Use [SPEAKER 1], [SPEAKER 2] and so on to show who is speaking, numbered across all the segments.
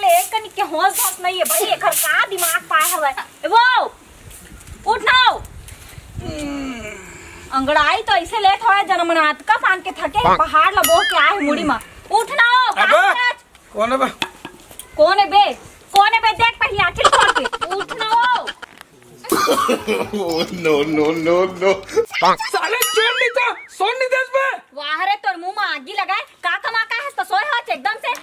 [SPEAKER 1] ले एक कनी के होश होश नहीं है भाई एकर का दिमाग पाए हवे वो उठ नाओ अंगड़ाई तो ऐसे लेट होए जनमनात का पान के थके पहाड़ लबो के आए मुड़ी में उठ नाओ कौन है बे देख पहले आंचल खोल के उठ नाओ
[SPEAKER 2] नो साले चोर नहीं था सोन नहीं दस बे
[SPEAKER 1] वाह रे तोर मुंह में आगी लगाए का कमा का है तो सोए हो एकदम से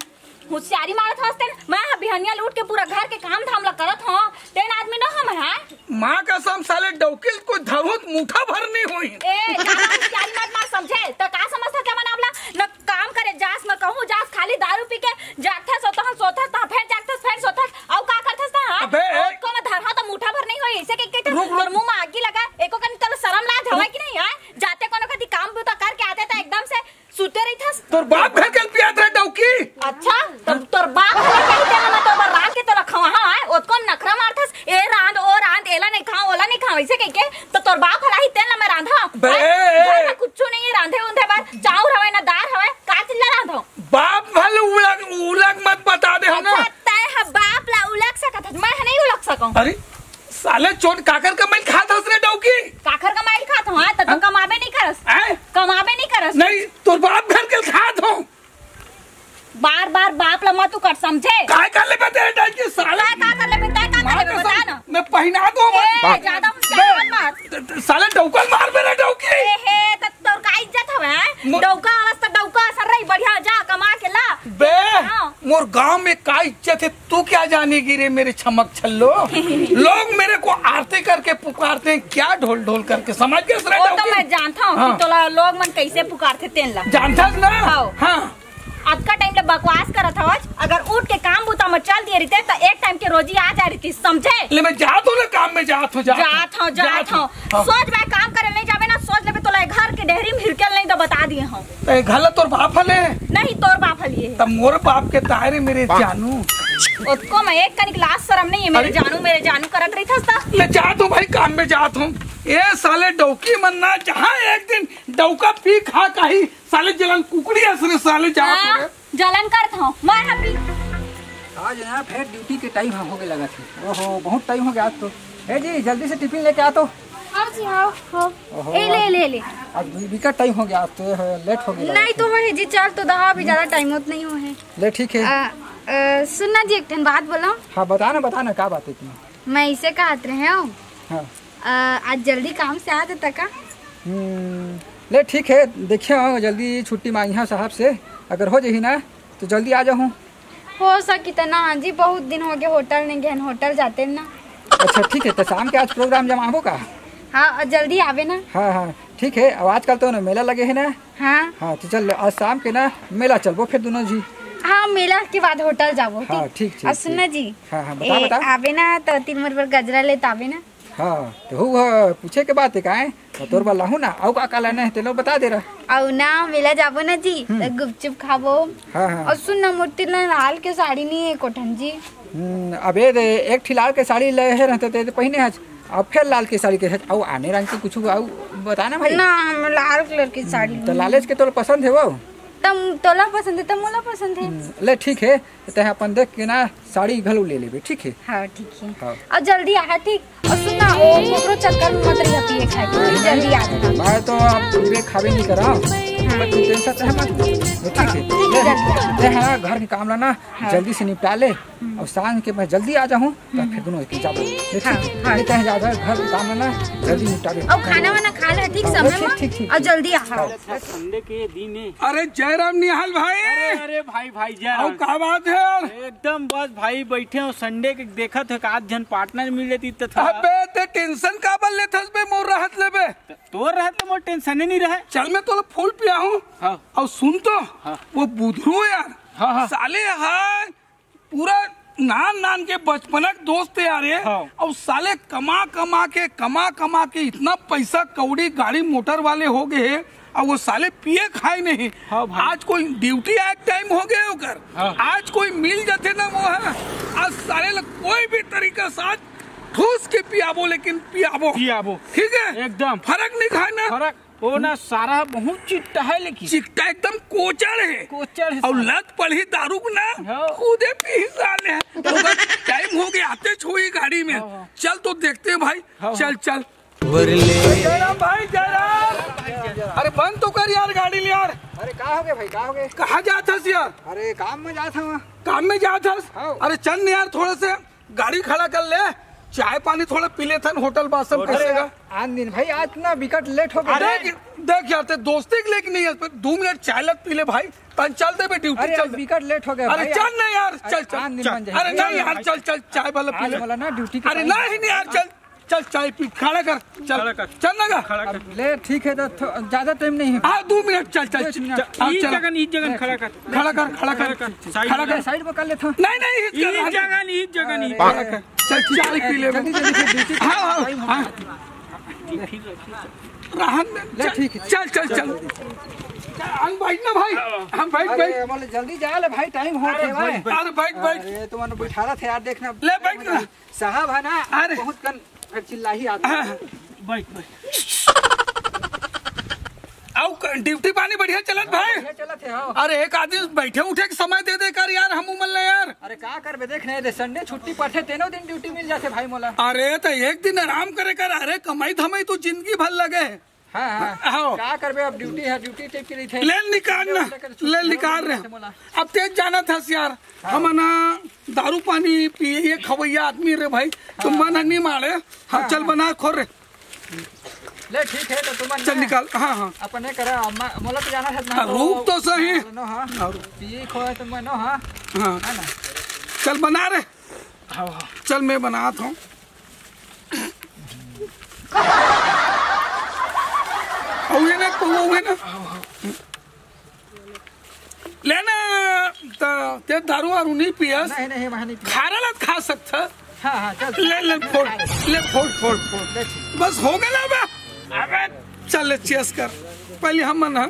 [SPEAKER 1] होशियारी मारत हस्ते मैं बिहनिया लूट के पूरा घर के काम धाम ला करत हूं तेन आदमी न हम है
[SPEAKER 2] मां कसम साले डौकिल को धरुत मुठा भर नहीं हुई
[SPEAKER 1] ए होशियारी मत मार समझे तो का समझता क्या मनावला न काम करे जास में कहूं जास खाली दारू पी के जागथा सोता ता फिर जागथा फिर सोता औ का करथस ता
[SPEAKER 2] अबे
[SPEAKER 1] को में धरहा तो मुठा भर नहीं होई ऐसे के तोर मुंह में आगी लगा एको कन तो शर्म लाज हवा कि नहीं है जाते कोनो कदी काम भी तो करके आते ता एकदम से सुते रही थस
[SPEAKER 2] तोर बाप घर कल पिया था डौकी
[SPEAKER 1] अच्छा तोर बाप कही दे मैं तो रात के तो रखवा हां ओतको नखरा मारथस ए रांध ओ रांध एला नहीं खाओ ओला नहीं खाओ ऐसे कह के तो तोर बाप हला ही तेल मैं रांधा बे कुछ नहीं रांधे उंधे बात चाउर हवे ना दाल हवे का चिल्ला रांधो
[SPEAKER 2] बाप भले उलग मत बता दे हम
[SPEAKER 1] अच्छा तय बाप ला उलग सकत मैं नहीं उलग सकूं
[SPEAKER 2] अरे साले चोट काकर का मैल खाता हस रे डौकी
[SPEAKER 1] काकर का मैल खात हूं त तो कमाबे नहीं करस कमाबे नहीं करस
[SPEAKER 2] नहीं तोर बाप घर के खात हो
[SPEAKER 1] बार बाप ला मत कर समझे
[SPEAKER 2] काय कर ले बते डौकी साले
[SPEAKER 1] का कर ले बता ना
[SPEAKER 2] मैं पहना दो
[SPEAKER 1] ज्यादा मत
[SPEAKER 2] साले डौकल मार मेरा डौकी
[SPEAKER 1] हे त तोर का इज्जत हवे डौका अवस्था डौका असर रही बढ़िया जा कमा के ला
[SPEAKER 2] बे मोर गांव में का इज्जत है तू क्या जानेगी रे मेरे छमक छल्लो लोग मेरे को आरती करके पुकारते हैं क्या ढोल ढोल करके समझ गए
[SPEAKER 1] वो तो मैं जानता हूँ हाँ। तो लोग मन कैसे पुकारते तेन ला
[SPEAKER 2] जानता ना हाँ
[SPEAKER 1] आज का टाइम ले बकवास करत हवज अगर उठ के काम बुता में चल दिए रहते तो एक टाइम के रोजी आ जा रही समझे
[SPEAKER 2] ले मैं जात हूँ ना काम में जात हूँ
[SPEAKER 1] सोच मैं काम करे नहीं जावे ना सोच ले तो घर के डेहरी में हिरकल नहीं तो बता दिए हूँ
[SPEAKER 2] गलत तोर बाप हले
[SPEAKER 1] नहीं तोर बाप हलिए
[SPEAKER 2] तब मोर बाप के तारे मेरे जानू
[SPEAKER 1] उसको मैं एक कनिक लाज शर्म नहीं है मेरे जानू करत रही था
[SPEAKER 2] ले जात हूँ भाई काम में जात हूँ ये साले डौकी मनना जहाँ एक दिन डौका पी खा काही साले जलन कुकड़ी असरे साले जात
[SPEAKER 1] जलन करत हूँ मैं हपी
[SPEAKER 3] आज ना फिर ड्यूटी के टाइम हो गए लगा थी ओहो बहुत टाइम हो गया आज तो है जी जल्दी से टिफिन लेके आ तो
[SPEAKER 1] हाँ जी हाँ ले
[SPEAKER 3] आज भी टाइम हो गया आज तो लेट हो गया
[SPEAKER 1] नहीं तो वही जी चल तो दहा भी ज्यादा टाइम होत नहीं हो है
[SPEAKER 3] ले ठीक है
[SPEAKER 1] सुनना जी एक ठन बात बोलो
[SPEAKER 3] हाँ बताना क्या बात है तुम्हें
[SPEAKER 1] मैं इसे कहत रहे हूँ
[SPEAKER 3] हाँ
[SPEAKER 1] आज जल्दी काम से आ जाता का
[SPEAKER 3] ले ठीक है देखिए जल्दी छुट्टी मांगी है साहब से अगर हो जाही ना तो जल्दी आ जाऊँ
[SPEAKER 1] हो सकी तो ना हाँ जी बहुत दिन हो गए होटल नहीं गए होटल जाते ना
[SPEAKER 3] अच्छा ठीक है तो शाम के आज प्रोग्राम जमाबो का
[SPEAKER 1] हाँ जल्दी आवे ना
[SPEAKER 3] हाँ ठीक है अब आजकल तो ना मेला लगे है ना हाँ तो चल आज शाम के ना मेला चलबो फिर दोनों जी
[SPEAKER 1] हाँ मेला के बाद होटल जाबो
[SPEAKER 3] हाँ ठीक
[SPEAKER 1] सुनना जी
[SPEAKER 3] हाँ बता
[SPEAKER 1] आवे ना तो 3 मोर पर गजरा ले आवे ना
[SPEAKER 3] हाँ तो पूछे के बात है का तो तोर वाला हूँ ना आओ का लेना है तेलो बता दे रहा
[SPEAKER 1] आओ ना मेला जाबो ना जी तो गुपचुप खाबो
[SPEAKER 3] हाँ
[SPEAKER 1] और सुन ना मूर्ति लाल के साड़ी नहीं है कोठन जी
[SPEAKER 3] अबे एकठी लाल के साड़ी ले रहते पहने आज अब फिर लाल की साड़ी के आओ आने रंग की कुछ बताना भाई
[SPEAKER 1] ना हम लाल कलर की साड़ी
[SPEAKER 3] तो लालेज के तो पसंद है वो
[SPEAKER 1] तम तोला पसंद है तम मोला पसंद है
[SPEAKER 3] ले ठीक है तो अपन देख के ना साड़ी घलू ले लेबे ठीक है
[SPEAKER 1] हाँ ठीक है हाँ। और जल्दी आ ठीक और सुनना ओ मोटरो चक्कर में मत रही पिए खाए जल्दी आ जाना
[SPEAKER 3] भाई तो आप पिए खावे नहीं करा तू टेंशन है मत ठीक है ले हाँ घर के काम लाना जल्दी से निपटा ले और शाम के मैं जल्दी आ जाऊँ तो फिर दोनों जाबो ठीक है ज्यादा घर के काम लाना जल्दी निपटा ले
[SPEAKER 1] और खाना वाना खा ले ठीक समय में
[SPEAKER 3] ठीक
[SPEAKER 1] और जल्दी आ
[SPEAKER 4] संडे के दिन है
[SPEAKER 2] अरे जयराम निहाल भाई
[SPEAKER 4] अरे भाई जयराम
[SPEAKER 2] क्या बात है यार
[SPEAKER 4] एकदम बस भाई बैठे हो संडे के देखा थे आज जन पार्टनर मिले थी तो
[SPEAKER 2] अबे ते टेंशन का बल ले थस बे मोर रहत लेबे
[SPEAKER 4] तो रहत तो मोर टेंशन नहीं रहे
[SPEAKER 2] चल मैं तो फूल पिया हूँ और सुन तो वो बुधरू यार साले हाय पूरा नान के बचपनक दोस्त यार ये और साले कमा के इतना पैसा कौड़ी गाड़ी मोटर वाले हो गए और वो साले पिए खाए नहीं। आज कोई ड्यूटी आए टाइम हो गया होकर आज कोई मिल जाते ना वो है आज साले कोई भी तरीका से ठूस के पियाबो, लेकिन पियाबो
[SPEAKER 4] पियाबो
[SPEAKER 2] ठीक है,
[SPEAKER 4] एकदम
[SPEAKER 2] फर्क नहीं खाना।
[SPEAKER 4] फर्क वो ना सारा बहुत चिट्टा है, लेकिन
[SPEAKER 2] चिट्टा एकदम कोचर है,
[SPEAKER 4] कोचर है
[SPEAKER 2] और लत पड़ी दारू को ना
[SPEAKER 4] हाँ।
[SPEAKER 2] खुदे पी साले। टाइम हो गया, आते छोड़ी गाड़ी में। चल तो देखते हैं भाई। चल चल जयराम भाई, जयराम। अरे बंद तो कर यार गाड़ी ले यार।
[SPEAKER 3] अरे कहाँ हो गए भाई, कहाँ हो गए?
[SPEAKER 2] कहाँ जाता यार?
[SPEAKER 3] अरे काम में जाता हूँ।
[SPEAKER 2] काम में जाता?
[SPEAKER 3] हाँ।
[SPEAKER 2] अरे चल यार, थोड़ा से गाड़ी खड़ा कर ले, चाय पानी थोड़ा पी ले था। होटल बासम कैसेगा?
[SPEAKER 3] आज दिन भाई, आज ना विकट लेट हो गया।
[SPEAKER 2] देख यार, ते दोस्ती के लेके नहीं है, 2 मिनट चाय लग पी ले भाई, तन चल दे ड्यूटी।
[SPEAKER 3] अरे
[SPEAKER 2] चल
[SPEAKER 3] विकट लेट हो गया।
[SPEAKER 2] अरे चल नहीं यार, चल चल। अरे नहीं यार, चल चल चाय वाला पी ले
[SPEAKER 3] ना ड्यूटी।
[SPEAKER 2] अरे नहीं यार, चल चल चाय पी, खड़ा कर। चल चल ना
[SPEAKER 4] खड़ा कर
[SPEAKER 3] ले, ठीक है, तो ज्यादा टाइम नहीं है।
[SPEAKER 2] हाँ 2 मिनट। चल चल
[SPEAKER 4] इस जगह खड़ा कर,
[SPEAKER 2] खड़ा कर, खड़ा कर, खड़ा कर।
[SPEAKER 3] साइड में कर लेता हूँ।
[SPEAKER 2] नहीं
[SPEAKER 4] इस जगह नहीं
[SPEAKER 2] चल चाय पी ले।
[SPEAKER 3] जल्दी जल्दी ड्यूटी।
[SPEAKER 2] हाँ
[SPEAKER 3] ले, ठीक है।
[SPEAKER 2] चल चल चल, हम बैठ ना भाई, हम बैठ बैठ।
[SPEAKER 3] अरे मतलब जल्दी जा ले भाई, टाइम हो गया भाई।
[SPEAKER 2] अरे बैठ बैठ।
[SPEAKER 3] अरे तुम्हारे बैठा रहा था यार, देखना।
[SPEAKER 2] ले बैठ ना
[SPEAKER 3] साहब है ना,
[SPEAKER 2] अरे।
[SPEAKER 3] बहुत कन फिर चिल्ला ही आता है।
[SPEAKER 4] बैठ
[SPEAKER 2] आओ, ड्यूटी पानी बढ़िया चलत भाई।
[SPEAKER 3] ये चला थे आओ।
[SPEAKER 2] अरे एक आदमी बैठे उठे के समय दे दे कर यार, हम उमल ले यार।
[SPEAKER 3] अरे का करबे, देख नहीं दे, संडे छुट्टी पड़ते तीनों दिन ड्यूटी मिल जाते भाई मोला।
[SPEAKER 2] अरे तो एक दिन आराम करे कर। अरे कमाई धमाई तो जिंदगी भर लगे।
[SPEAKER 3] हाँ
[SPEAKER 2] आओ।
[SPEAKER 3] का करबे, अब ड्यूटी है, ड्यूटी टेप के लिए थे।
[SPEAKER 2] ले निकालना, ले निकाल रहे। अब तेज जाना था यार, हम ना दारू पानी पिए, ये खवैया आदमी रे भाई, तुम मन नहीं मारे। हम चल बना खोर रे।
[SPEAKER 3] ले ठीक है, तो तुम
[SPEAKER 2] चल निकाल। हाँ हाँ
[SPEAKER 3] अपने करे, मोला तो जाना था।
[SPEAKER 2] रूप तो सही।
[SPEAKER 3] नो हाँ, पी खो तुम नो। हाँ
[SPEAKER 2] हाँ
[SPEAKER 3] है ना।
[SPEAKER 2] चल बना रे। चल मैं बनाता हूँ। लेना ते दारू वारू नहीं पियस?
[SPEAKER 3] नहीं वहाँ नहीं पिया।
[SPEAKER 2] खारा ला खा सकता।
[SPEAKER 3] हाँ चल।
[SPEAKER 2] ले फोड़, ले फोड़। बस हो गया ना बा। अबे चल चेस कर पहले हम ना।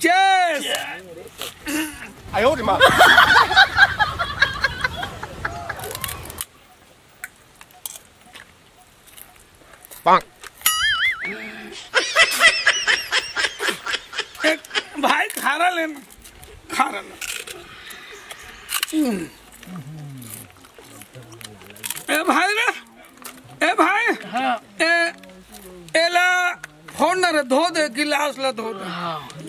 [SPEAKER 2] चेस। भाई खारा लेना, खारा लेना। ए भाई ना, ए भाई। एला फोन ना रे, धो दे गिलास ला, धो दे।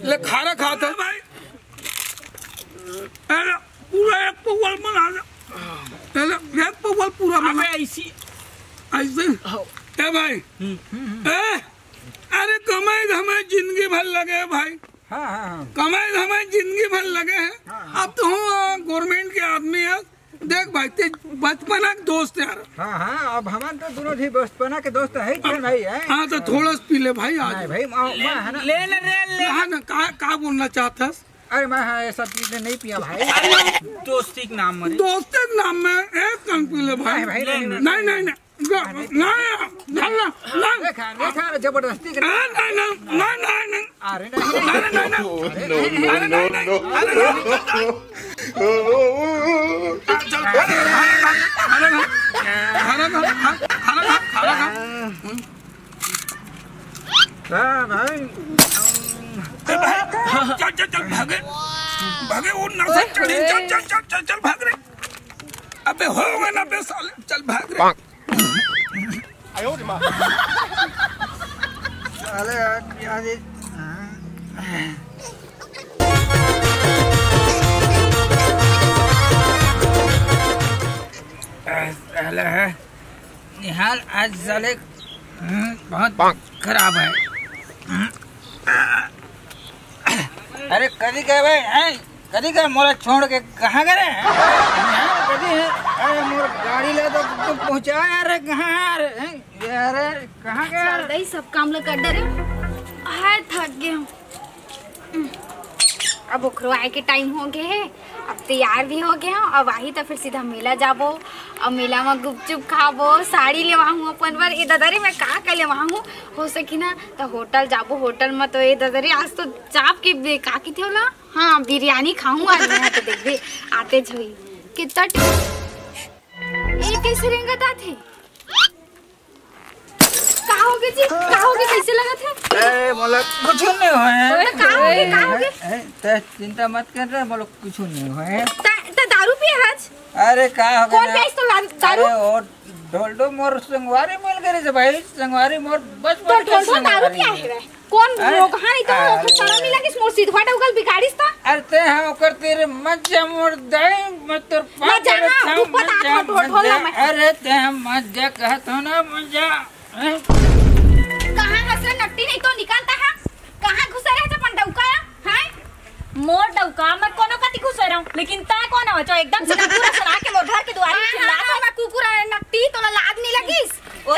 [SPEAKER 2] ले खारा खाता भाई। एला पूरा एक पौवल बना दे। एला एक पौवल पूरा बना।
[SPEAKER 4] ऐसी
[SPEAKER 2] ऐसे ए भाई। अरे कमाई धमाई जिंदगी भर लगे भाई।
[SPEAKER 3] हाँ
[SPEAKER 2] कमाई धमाई जिंदगी भर लगे हैं। अब तो हम गवर्नमेंट के आदमी है। देख भाई, ते बचपना के दोस्त यार।
[SPEAKER 3] हाँ अब हमारे तो दोनों भी बचपना के दोस्त है भाई है।
[SPEAKER 2] हाँ तो थोड़ा सा पी ले भाई आज।
[SPEAKER 3] नहीं भाई है ना।
[SPEAKER 4] ले
[SPEAKER 2] हाँ ना, का बोलना चाहता?
[SPEAKER 3] अरे मैं ऐसा चीज नहीं पिया भाई।
[SPEAKER 4] दोस्ती के नाम में,
[SPEAKER 2] दोस्त के नाम में एक कम पी ले भाई। नहीं
[SPEAKER 3] देखा जबरदस्ती
[SPEAKER 2] नहीं।
[SPEAKER 3] अरे भाई
[SPEAKER 2] चल भागे वो नशा चढ़ी। चल भाग रे। अबे हो गए ना बे साले, चल भाग रे।
[SPEAKER 3] निहाल आज साले बहुत खराब है। अरे कभी गए भाई, कभी गए मोला छोड़ के कहाँ गए? अरे मोर गाड़ी ले तो तुम पहुँचा यार, कहाँ यार कहाँ गए?
[SPEAKER 1] सब काम लोग कर डरे हाय, थक गए हूँ। अब ओखरो आए के टाइम हो गए है, अब तैयार भी हो गए हैं। अब आई तो फिर सीधा मेला जाबो, अब मेला में गुपचुप खाबो, साड़ी ले वहाँ अपन पर। ये दादारी मैं का ले वहाँ हो सकी ना तो होटल जाबो। होटल में तो ये दादारी आज तो चाप के का की थे ना। हाँ बिरयानी खाऊंगा आज मैं, तो देख आते हुई कितना ये कैसे रेंगता थे? कहोगे जी? कहोगे कैसे लगा थे?
[SPEAKER 3] अरे बोलो कुछ नहीं हुआ
[SPEAKER 1] कहोगे कहोगे?
[SPEAKER 3] है चिंता मत कर रहे बोलो कुछ नहीं हुआ है।
[SPEAKER 1] तो दारू पिए आज?
[SPEAKER 3] अरे का हो गया?
[SPEAKER 1] कौन पिए तो दारू?
[SPEAKER 3] अरे और ढोलडो मोर संगवारी मिल गई से भाई संगवारी मोर बस
[SPEAKER 1] तो ढोलडो दारू पिया है कौन कहां नहीं तो शर्म नहीं लगी मोर सीधवा डउगल बिगाड़ीस था।
[SPEAKER 3] अरे ते हम ओकर तेरे मज्जा मोर दई मत तोर
[SPEAKER 1] मजा हां तू पता ढोलडो में।
[SPEAKER 3] अरे ते हम मज्जा कहत हो ना मज्जा
[SPEAKER 1] कहां हसरे नट्टी नहीं तो निकालता है कहां घुसा रहे अपन डउका हैं मोर डउका मैं कोनो कति घुसा रहूं लेकिन ता कौन हो जो एकदम से कुकुरा सुना के मोर घर के दुआरी चिल्ला तो मैं कुकुरा नट्टी तो लाज नहीं लगीस वो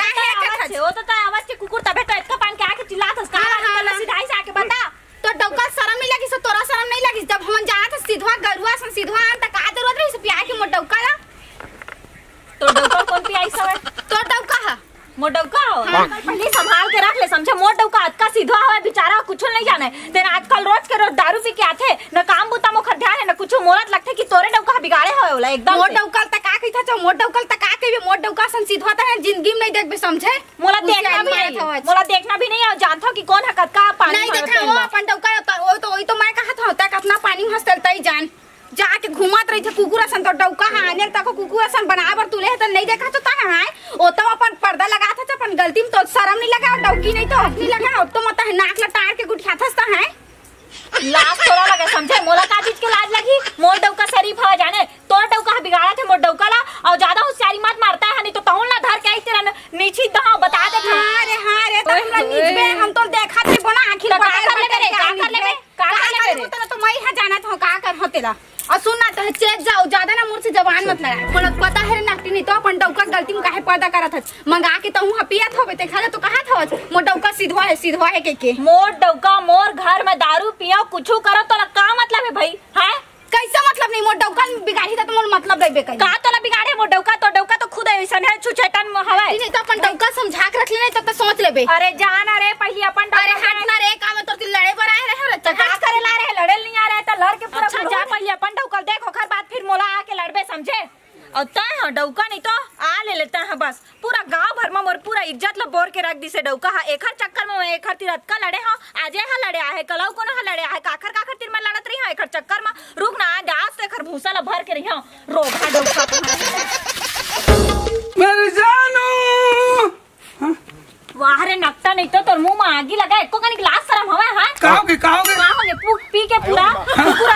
[SPEAKER 1] तो आवाज के कुकुर तबे तो इतना पान के आके चिल्लात हस कहां सीधाई से आके बता तो डउका शर्म नहीं लगी सो तोरा शर्म नहीं लगी जब हम जात सीधवा गरुआ सन सीधवा त का जरूरत रही से पिया के मोर डउका ला तो डउका कौन पियाई सवे तो डउका है मोर डउका हो पहले संभाल के रख ले समझे मोर डउका अतका सीधा है बेचारा कुछ नहीं जाने तेरे आजकल रोज के रोज दारू पी के आथे न काम बुता मोखर ध्यान है न कुछ मोरत लगथे कि तोरे डउका बिगाड़े होला एकदम मोर डउका त का कहिथा छ मोर डउका त का कहिबे मोर डउका सन सीधा त जिंदगी में नहीं देखबे समझे मोला देखना भी नहीं जानथो कि कौन है कतका पानी नहीं देखा वो अपन डउका ओई तो मैं कहत हूं त कितना पानी में हंसलता ही जान जाके घुमात रही थे कुकुरा सन तो डउका हाने तक कुकुरा सन बनावर तुले त नहीं देखा तो ता है ओ तो अपन पर्दा लगा था अपन गलती में तो शर्म नहीं लगा डउकी नहीं तो हक नहीं लगा अब तो मत नाक लटाड़ के गुठिया थसता है लाज थोड़ा लगे समझे मोला का चीज के लाज लगी मोर डउका शरीफ हो जाने तोर डउका बिगाड़ा थे मोर डउका ला और ज्यादा होशियारी मत मारता है नहीं तो तौन ना धर के आई तेरा नीची दहा बता दे हां रे तो हमरा नीचबे हम तो देखा थे बना आखिर का कर ले तो मैं यहां जाना था का कर हो तेरा और सुनना तो चेक जाओ ज्यादा ना मुंह से जबान मत लगा मोला पता है नकटी नहीं तो अपन डउका गलती में काहे पर्दा करत हस मंगा के तो हूं पियत होबे ते खाले तो कहा था मोर डउका सीधवा है के मोर डउका मोर घर में दारू पियो कुछू करो तो का मतलब है भाई हैं कैसे मतलब नहीं मोर डउका बिगाड़ी तो मोर मतलब लेबे का तोला बिगाड़े मोर डउका तो खुद ऐसन है छुछेटन हवे नहीं तो अपन डउका समझा के रख ले नहीं तो सोच लेबे अरे जान अरे पहले अपन अरे हट ना रे का में तो लड़े पर आए रहे तो का करे ला रहे लड़े नहीं आ रहे तो लड़ के पूरा अच्छा जा पहले अपन डउका देखो खर बात फिर मोला आके लड़बे समझे और ता डउका नहीं तो आ ले लेता है बस पूरा गांव भर में मोर पूरा इज्जत ल बोर के रख दी से डउका हा एखर चक्कर में एखर तिरत का लड़े हा आजे हा लड़े आहे कलौ कोनो हा लड़े आहे काखर तिर में लड़त रही हा एखर चक्कर में रुक ना आज से एखर भूसा ल भर के रही हा रोगा डउका
[SPEAKER 2] मेरी जानू
[SPEAKER 1] वाह रे नकटा नहीं तो तोर मुंह में आगी लगा एको कनी लाज शरम हवे हां
[SPEAKER 2] कहोगे
[SPEAKER 1] पी के पूरा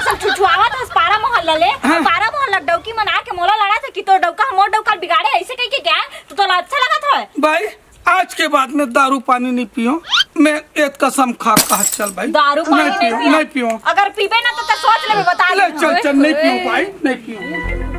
[SPEAKER 1] सब छुछुआवत हस पारा मोहल्ला ले पारा मोहल्ला डउकी मना के मोला लड़ा था कि तो डउका मोर डउका बिगाड़े ऐसे कह के क्या तो अच्छा लगा था
[SPEAKER 2] भाई आज के बाद में दारू पानी नहीं पियो मैं एक कसम खा कहा चल भाई
[SPEAKER 1] दारू पानी नहीं पियो
[SPEAKER 2] अगर पीबे ना तो सोच ले बता
[SPEAKER 1] ले
[SPEAKER 2] चल नहीं पियो भाई नहीं पियो।